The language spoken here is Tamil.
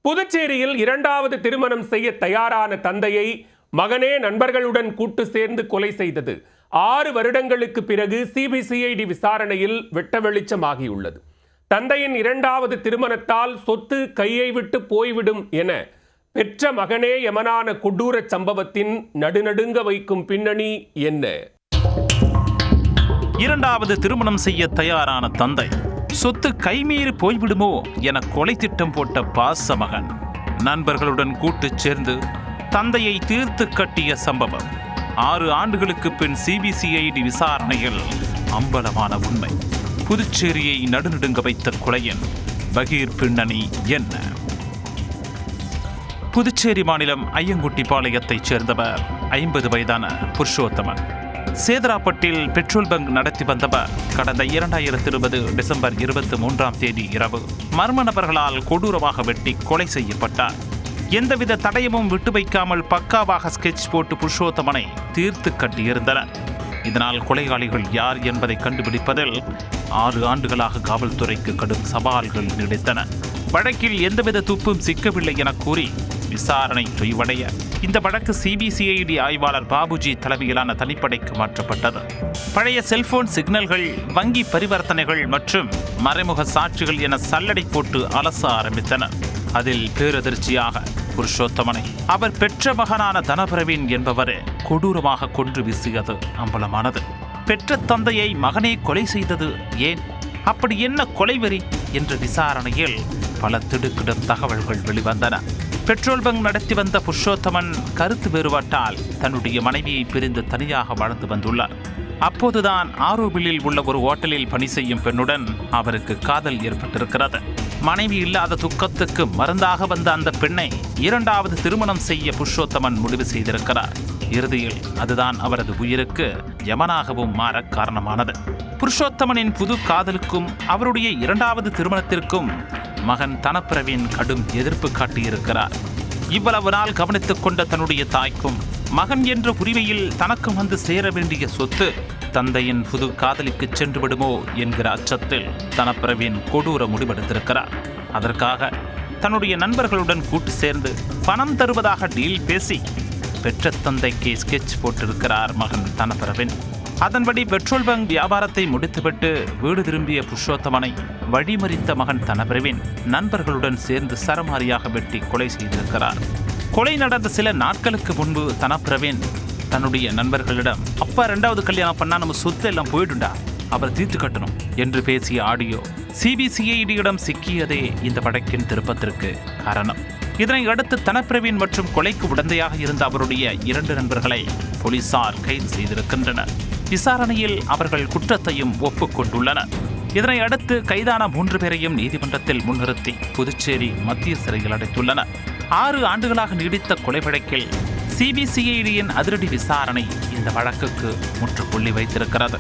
புதுச்சேரியில் இரண்டாவது திருமணம் செய்ய தயாரான தந்தையை மகனே நண்பர்களுடன் கூட்டு சேர்ந்து கொலை செய்தது 6 வருடங்களுக்கு பிறகு சிபிசிஐடி விசாரணையில் வெட்ட வெளிச்சமாகியுள்ளது. தந்தையின் இரண்டாவது திருமணத்தால் சொத்து கையை விட்டு போய்விடும் என பெற்ற மகனே யமனான கொடூர சம்பவத்தின் நடுநடுங்க வைக்கும் பின்னணி என்ன? இரண்டாவது திருமணம் செய்ய தயாரான தந்தை சொத்து கைமீறி போய்விடுமோ என கொலை திட்டம் போட்ட பாச மகன் நண்பர்களுடன் கூட்டுச் சேர்ந்து தந்தையை தீர்த்து கட்டிய சம்பவம் 6 ஆண்டுகளுக்கு பின் சிபிசிஐடி விசாரணையில் அம்பலமான உண்மை. புதுச்சேரியை நடுநடுங்க வைத்த கொலையின் பகீர் பின்னணி என்ன? புதுச்சேரி மாநிலம் ஐயங்குட்டிப்பாளையத்தைச் சேர்ந்தவர் 50 வயதான புருஷோத்தமன். சேதராப்பட்டில் பெட்ரோல் பங்க் நடத்தி வந்தவர் கடந்த 2020 டிசம்பர் 23ஆம் தேதி இரவு மர்ம நபர்களால் கொடூரமாக வெட்டி கொலை செய்யப்பட்டார். எந்தவித தடயமும் விட்டு வைக்காமல் பக்காவாக ஸ்கெட்ச் போட்டு புருஷோத்தமனை தீர்த்து கட்டியிருந்தனர். இதனால் கொலையாளிகள் யார் என்பதை கண்டுபிடிப்பதில் 6 ஆண்டுகளாக காவல்துறைக்கு கடும் சவால்கள் நீடித்தன. வழக்கில் எந்தவித துப்பும் சிக்கவில்லை என கூறி விசாரணை தொய்வடைய இந்த வழக்கு சிபிசிஐடி ஆய்வாளர் பாபுஜி தலைமையிலான தனிப்படைக்கு மாற்றப்பட்டது. பழைய செல்போன் சிக்னல்கள், வங்கி பரிவர்த்தனைகள் மற்றும் மறைமுக சாட்சிகள் என சல்லடை போட்டு அலச ஆரம்பித்தனர். அதில் பேரதிர்ச்சியாக புருஷோத்தமனை அவர் பெற்ற மகனான தனபிரவீன் என்பவரே கொடூரமாக கொன்று வீசியது அம்பலமானது. பெற்ற தந்தையை மகனே கொலை செய்தது ஏன்? அப்படி என்ன கொலைவெறி என்ற விசாரணையில் பல திடுக்கிடும் தகவல்கள் வெளிவந்தன. பெட்ரோல் பங்க் நடத்தி வந்த புருஷோத்தமன் கருத்து வேறுபாட்டால் தன்னுடைய மனைவியை பிரிந்து தனியாக வாழ்ந்து வந்துள்ளார். அப்போதுதான் ஆரோவிலில் உள்ள ஒரு ஹோட்டலில் பணி செய்யும் பெண்ணுடன் அவருக்கு காதல் ஏற்பட்டிருக்கிறது. மனைவி இல்லாத துக்கத்துக்கு மருந்தாக வந்த அந்த பெண்ணை இரண்டாவது திருமணம் செய்ய புருஷோத்தமன் முடிவு செய்திருக்கிறார். இறுதியில் அதுதான் அவரது உயிருக்கு யமனாகவும் மாற காரணமானது. புருஷோத்தமனின் புது காதலுக்கும் அவருடைய இரண்டாவது திருமணத்திற்கும் மகன் தனபிரவீன் கடும் எதிர்ப்பு காட்டியிருக்கிறார். இவ்வளவு நாள் கவனித்துக் கொண்ட தன்னுடைய தாய்க்கும் மகன் என்ற உரிமையில் தனக்கும் வந்து சேர வேண்டிய சொத்து தந்தையின் புது காதலிக்கு சென்று விடுமோ என்கிற அச்சத்தில் தனபிரவீன் கொடூர முடிவெடுத்திருக்கிறார். அதற்காக தன்னுடைய நண்பர்களுடன் கூட்டு சேர்ந்து பணம் தருவதாக டீல் பேசி பெற்ற தந்தைக்கு ஸ்கெட்ச் போட்டிருக்கிறார் மகன் தனபிரவீன். அதன்படி பெட்ரோல் பங்க் வியாபாரத்தை முடித்துவிட்டு வீடு திரும்பிய புருஷோத்தமனை வழிமறித்த மகன் தனபிரவீன் நண்பர்களுடன் சேர்ந்து சரமாரியாக வெட்டி கொலை செய்திருக்கிறார். கொலை நடந்த சில நாட்களுக்கு முன்பு தனபிரவீன் தன்னுடைய நண்பர்களிடம், அப்பா 2வது கல்யாணம் பண்ணா நம்ம சொத்து எல்லாம் போயிடுண்டா, அவர் தீர்த்து கட்டணும் என்று பேசிய ஆடியோ சிபிசிஐடியிடம் சிக்கியதே இந்த வழக்கின் திருப்பத்திற்கு காரணம். இதனை அடுத்து தனபிரவீன் மற்றும் கொலைக்கு உடந்தையாக இருந்த அவருடைய 2 நண்பர்களை போலீசார் கைது செய்திருக்கின்றனர். விசாரணையில் அவர்கள் குற்றத்தையும் ஒப்புக்கொண்டுள்ளனர். இதனை அடுத்து கைதான 3 பேரையும் நீதிமன்றத்தில் முன்னிறுத்தி புதுச்சேரி மத்திய சிறையில் அடைத்துள்ளனர். 6 ஆண்டுகளாக நீடித்த கொலை வழக்கில் சிபிசிஐடியின் அதிரடி விசாரணை இந்த வழக்குக்கு முற்றுப்புள்ளி வைத்திருக்கிறது.